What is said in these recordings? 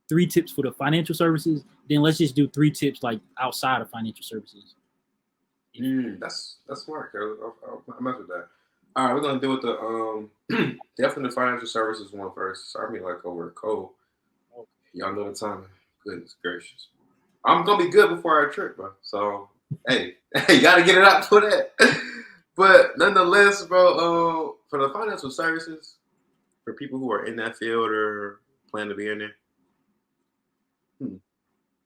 3 tips for the financial services, then let's just do 3 tips like outside of financial services. That's smart. I'll mess with that. All right, we're gonna deal with the definitely the financial services one first. Sorry, me like over cold. Y'all know the time. Goodness gracious, I'm gonna be good before our trip, bro. So hey, you gotta get it out for that. But nonetheless, bro, for the financial services, for people who are in that field or plan to be in there,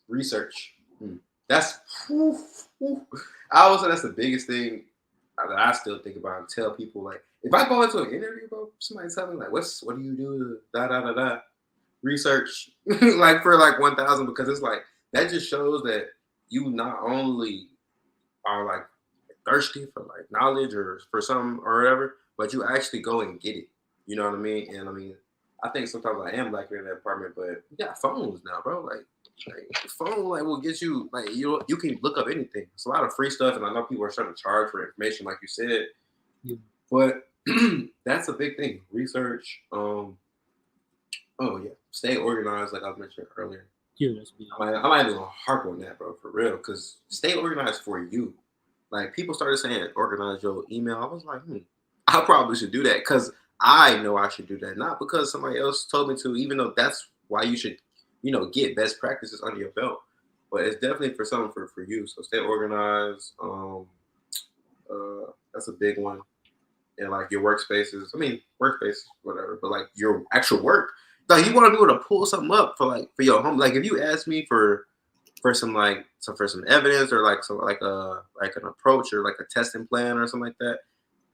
research. That's I would say that's the biggest thing that I still think about and tell people. Like, if I go into an interview, bro, somebody tell me like, what do you do? Da da da da. Research, like for like 1,000, because it's like that just shows that you not only are like thirsty for like knowledge or for something or whatever, but you actually go and get it. You know what I mean? And I mean, I think sometimes I am lacking in that department, but you got phones now, bro. Like phone like will get you like you can look up anything. It's a lot of free stuff, and I know people are starting to charge for information, like you said. Yeah. But that's a big thing. Research. Oh yeah, stay organized, like I mentioned earlier. Yeah, that's big. I might even harp on that, bro, for real. Because stay organized for you. Like people started saying, organize your email. I was like, I probably should do that because I know I should do that, not because somebody else told me to. Even though that's why you should, get best practices under your belt. But it's definitely for something for you. So stay organized. That's a big one. And like your workspaces. I mean, workspaces, whatever. But like your actual work. Like you want to be able to pull something up for your home. Like if you ask me for some for some evidence or like some like an approach or like a testing plan or something like that.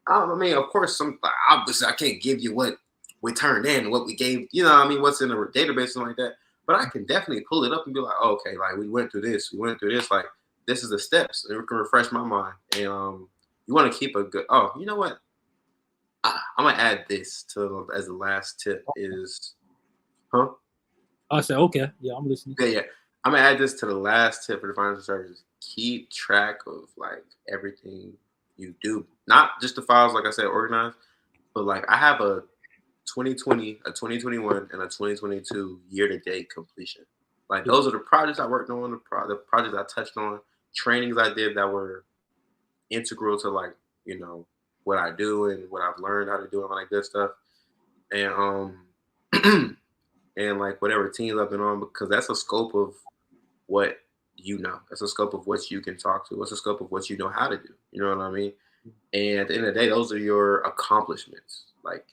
I mean, of course, obviously I can't give you what we turned in, what we gave, what's in the database, something like that. But I can definitely pull it up and be like, oh, okay, like we went through this, like this is the steps, and it can refresh my mind. And you want to keep a good. Oh, you know what? I'm gonna add this to as the last tip is, huh? I said, okay, yeah, I'm listening. Yeah. I'm gonna add this to the last tip for the financial services. Keep track of like everything you do, not just the files, like I said, organized, but like I have a 2020, a 2021, and a 2022 year-to-date completion. Like those are the projects I worked on, the projects I touched on, trainings I did that were integral to like what I do and what I've learned how to do and all that good stuff, and and like whatever teams I've been on, because that's a scope of what you know. That's a scope of what you can talk to. What's the scope of what you know how to do? You know what I mean? And at the end of the day, those are your accomplishments. Like,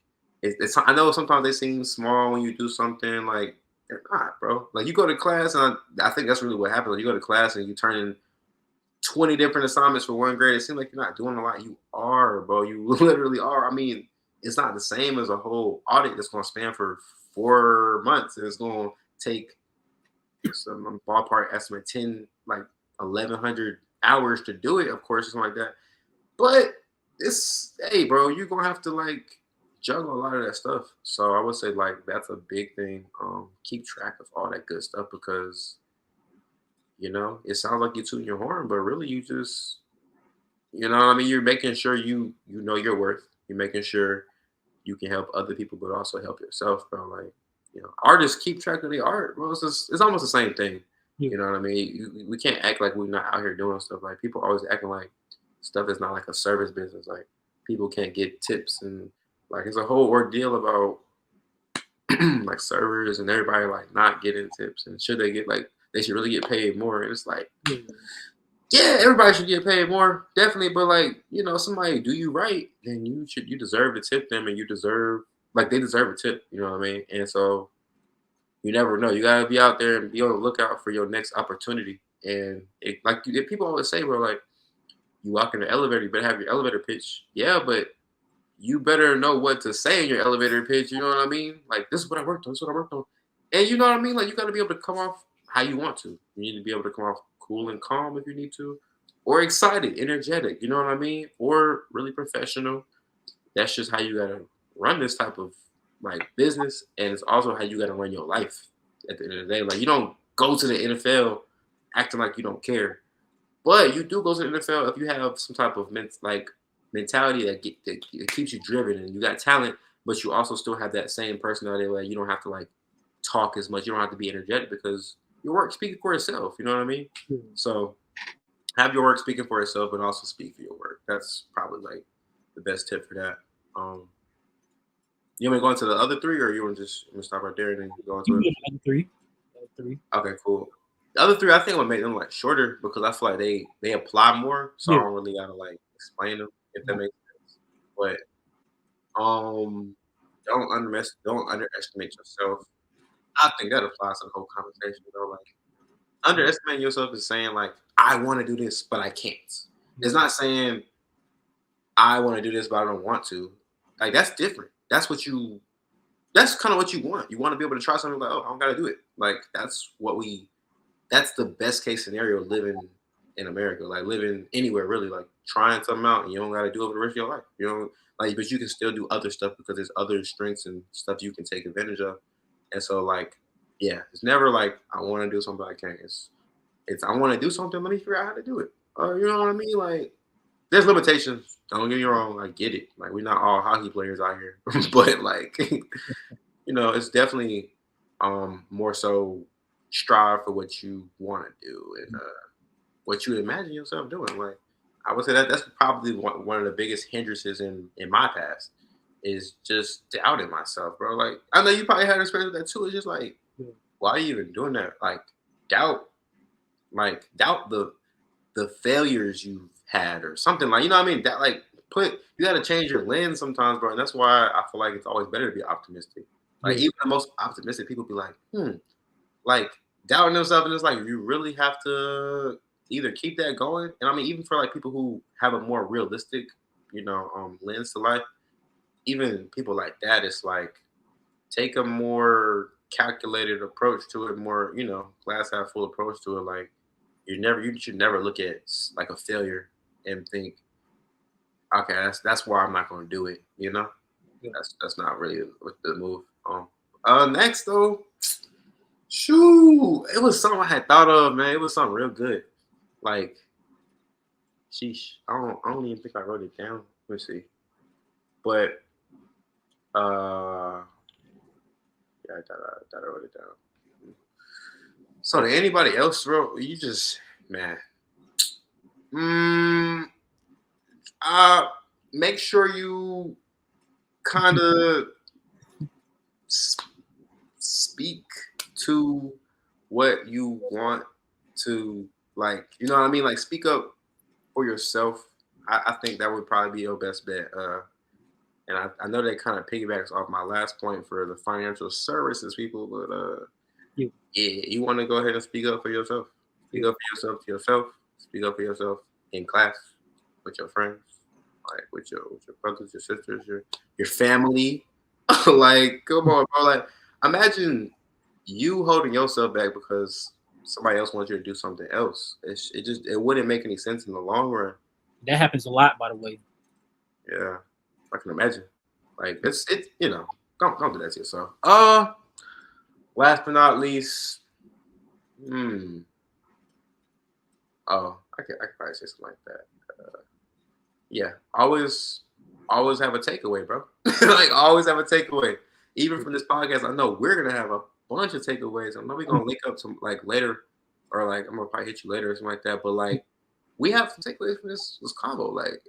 it's I know sometimes they seem small when you do something. Like, they're not, bro. Like, you go to class, and I think that's really what happens. When you go to class and you turn in 20 different assignments for one grade, it seems like you're not doing a lot. You are, bro. You literally are. I mean, it's not the same as a whole audit that's going to span for 4 months, and it's going to take some ballpark estimate 1,100 hours to do it, of course, something like that. But hey, bro, you're gonna have to like juggle a lot of that stuff. So I would say like that's a big thing. Keep track of all that good stuff because it sounds like you're tooting your horn, but really you just you're making sure you know your worth. You're making sure you can help other people, but also help yourself, bro. Like, artists keep track of their art, bro. It's almost the same thing. Yeah. You know what I mean? We can't act like we're not out here doing stuff. Like people always acting like stuff is not like a service business. Like people can't get tips and like it's a whole ordeal about like servers and everybody like not getting tips and should they get like they should really get paid more. And it's like, yeah, everybody should get paid more, definitely. But like, somebody do you right, then you deserve to tip them, and you deserve like they deserve a tip. You know what I mean? And so you never know. You gotta be out there and be on the lookout for your next opportunity. And people always say, bro, like you walk in the elevator, you better have your elevator pitch. Yeah, but you better know what to say in your elevator pitch. You know what I mean? Like this is what I worked on. This is what I worked on. And you know what I mean? Like you got to be able to come off how you want to. You need to be able to come off cool and calm if you need to, or excited, energetic. You know what I mean? Or really professional. That's just how you got to run this type of like business, and it's also how you got to run your life. At the end of the day, like you don't go to the NFL acting like you don't care, but you do go to the NFL if you have some type of mentality that keeps you driven and you got talent, but you also still have that same personality where you don't have to like talk as much. You don't have to be energetic because your work speaking for itself. You know what I mean? Yeah. So have your work speaking for itself, but also speak for your work. That's probably like the best tip for that. You want me to go into the other three, or you want to just stop right there and then go You into it? can do the three. Three. Okay, cool. The other three, I think, would make them like shorter because I feel like they apply more, so I Yeah. don't really gotta like explain them if that makes sense. But um, don't underestimate yourself. I think that applies to the whole conversation though. Like underestimating yourself is saying like I want to do this, but I can't. It's not saying I want to do this, but I don't want to. Like that's different. That's kind of what you want. You want to be able to try something like, oh, I don't gotta do it. Like that's the best case scenario living in America, like living anywhere really, like trying something out and you don't gotta do it for the rest of your life. You know, like but you can still do other stuff because there's other strengths and stuff you can take advantage of. And so like, yeah, it's never like I want to do something I can't. It's I want to do something, let me figure out how to do it. You know what I mean? Like there's limitations. Don't get me wrong, I get it. Like we're not all hockey players out here. But like it's definitely more so strive for what you want to do and what you imagine yourself doing. Like I would say that's probably one of the biggest hindrances in my past is just doubting myself, bro. Like I know you probably had experience with that too. It's just like, why are you even doing that? Doubt, doubt the failures you've had or something like you know what I mean. That like you got to change your lens sometimes, bro. And that's why I feel like it's always better to be optimistic. Like even the most optimistic people be like, like doubting themselves, and it's like you really have to either keep that going. And I mean, even for like people who have a more realistic, lens to life, even people like that, it's like take a more calculated approach to it, more glass half full approach to it. Like you should never look at like a failure and think, okay, that's why I'm not going to do it. That's not really the move. Next though. Shoo! It was something I had thought of, man. It was something real good. Like, sheesh. I don't even think I wrote it down. Let me see. But yeah, I wrote it down. So to anybody else, bro, you just man. Make sure you kind of speak to what you want to like, you know what I mean? Like speak up for yourself. I think that would probably be your best bet. And I know that kind of piggybacks off my last point for the financial services people, but yeah, you want to go ahead and speak up for yourself. Speak up for yourself to yourself. Speak up for yourself in class with your friends, like with your brothers, your sisters, your family. Like, come on, bro. Like, imagine you holding yourself back because somebody else wants you to do something else. It wouldn't make any sense in the long run. That happens a lot, by the way. Yeah, I can imagine. Like it's don't do that to yourself. Last but not least, I could probably say something like that. Yeah, always have a takeaway, bro. Like always have a takeaway. Even from this podcast, I know we're gonna have a bunch of takeaways. I know we're gonna link up some like later, or like I'm gonna probably hit you later or something like that. But like we have some takeaways from this combo. Like